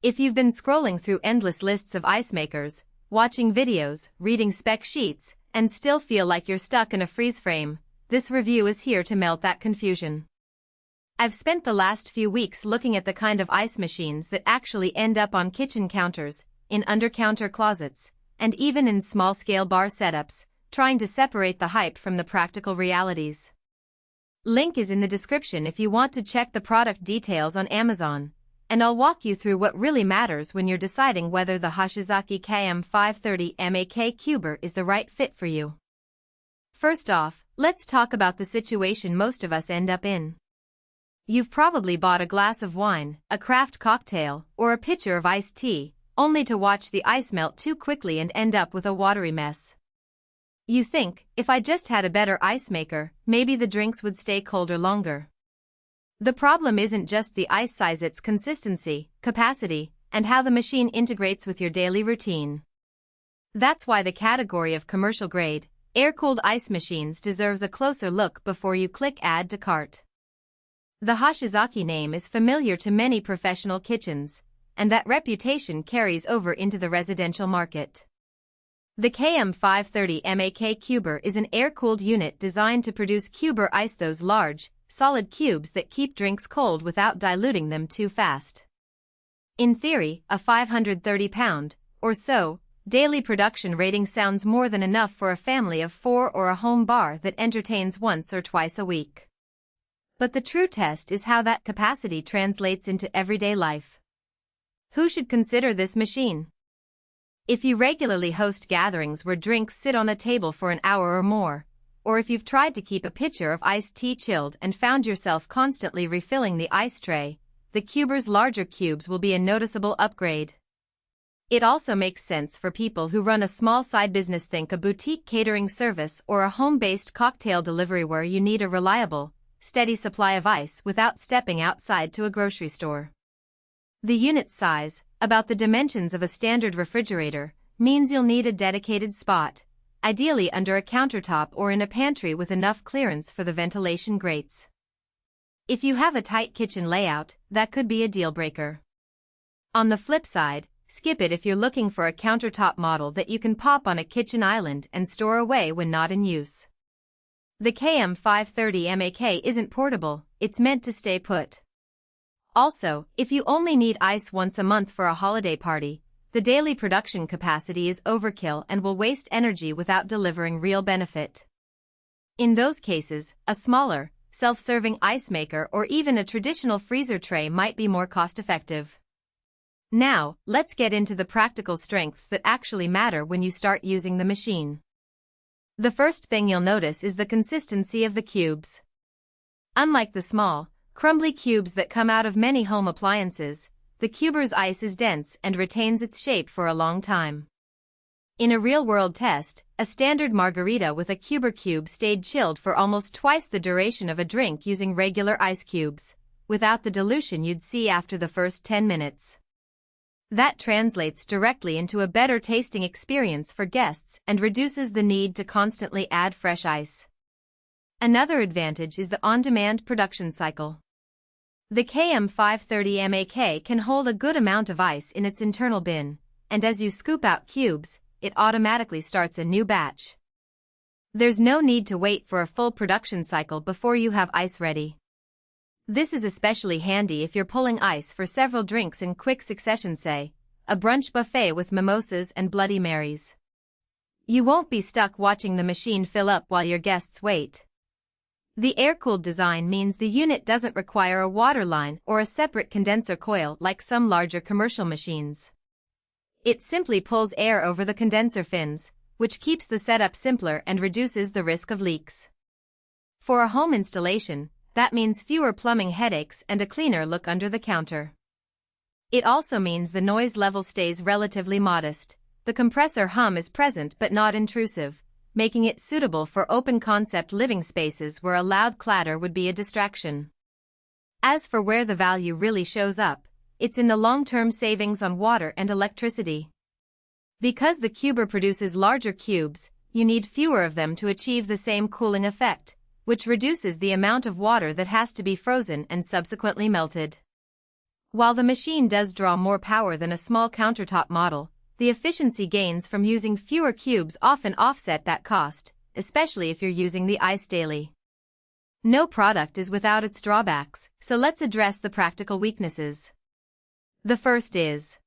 If you've been scrolling through endless lists of ice makers, watching videos, reading spec sheets, and still feel like you're stuck in a freeze frame, this review is here to melt that confusion. I've spent the last few weeks looking at the kind of ice machines that actually end up on kitchen counters, in under-counter closets, and even in small-scale bar setups, trying to separate the hype from the practical realities. Link is in the description if you want to check the product details on Amazon, and I'll walk you through what really matters when you're deciding whether the Hoshizaki KM530 MAK Cuber is the right fit for you. First off, let's talk about the situation most of us end up in. You've probably bought a glass of wine, a craft cocktail, or a pitcher of iced tea, only to watch the ice melt too quickly and end up with a watery mess. You think, if I just had a better ice maker, maybe the drinks would stay colder longer. The problem isn't just the ice size, it's consistency, capacity, and how the machine integrates with your daily routine. That's why the category of commercial-grade, air-cooled ice machines deserves a closer look before you click Add to Cart. The Hoshizaki name is familiar to many professional kitchens, and that reputation carries over into the residential market. The KM530 MAK Cuber is an air-cooled unit designed to produce Cuber ice, those large, solid cubes that keep drinks cold without diluting them too fast. In theory, a 530-pound, or so, daily production rating sounds more than enough for a family of 4 or a home bar that entertains once or twice a week. But the true test is how that capacity translates into everyday life. Who should consider this machine? If you regularly host gatherings where drinks sit on a table for an hour or more, or if you've tried to keep a pitcher of iced tea chilled and found yourself constantly refilling the ice tray, the Cuber's larger cubes will be a noticeable upgrade. It also makes sense for people who run a small side business. Think a boutique catering service or a home-based cocktail delivery where you need a reliable, steady supply of ice without stepping outside to a grocery store. The unit size, about the dimensions of a standard refrigerator, means you'll need a dedicated spot, ideally under a countertop or in a pantry with enough clearance for the ventilation grates. If you have a tight kitchen layout, that could be a deal breaker. On the flip side, skip it if you're looking for a countertop model that you can pop on a kitchen island and store away when not in use. The KM530 MAK isn't portable, it's meant to stay put. Also, if you only need ice once a month for a holiday party, the daily production capacity is overkill and will waste energy without delivering real benefit. In those cases, a smaller, self-serving ice maker or even a traditional freezer tray might be more cost-effective. Now, let's get into the practical strengths that actually matter when you start using the machine. The first thing you'll notice is the consistency of the cubes. Unlike the small, crumbly cubes that come out of many home appliances, the Cuber's ice is dense and retains its shape for a long time. In a real-world test, a standard margarita with a Cuber cube stayed chilled for almost twice the duration of a drink using regular ice cubes, without the dilution you'd see after the first 10 minutes. That translates directly into a better tasting experience for guests and reduces the need to constantly add fresh ice. Another advantage is the on-demand production cycle. The KM530 MAK can hold a good amount of ice in its internal bin, and as you scoop out cubes, it automatically starts a new batch. There's no need to wait for a full production cycle before you have ice ready. This is especially handy if you're pulling ice for several drinks in quick succession, say, a brunch buffet with mimosas and Bloody Marys. You won't be stuck watching the machine fill up while your guests wait. The air-cooled design means the unit doesn't require a water line or a separate condenser coil like some larger commercial machines. It simply pulls air over the condenser fins, which keeps the setup simpler and reduces the risk of leaks. For a home installation, that means fewer plumbing headaches and a cleaner look under the counter. It also means the noise level stays relatively modest. The compressor hum is present but not intrusive, making it suitable for open-concept living spaces where a loud clatter would be a distraction. As for where the value really shows up, it's in the long-term savings on water and electricity. Because the Cuber produces larger cubes, you need fewer of them to achieve the same cooling effect, which reduces the amount of water that has to be frozen and subsequently melted. While the machine does draw more power than a small countertop model, the efficiency gains from using fewer cubes often offset that cost, especially if you're using the ice daily. No product is without its drawbacks, so let's address the practical weaknesses. The first is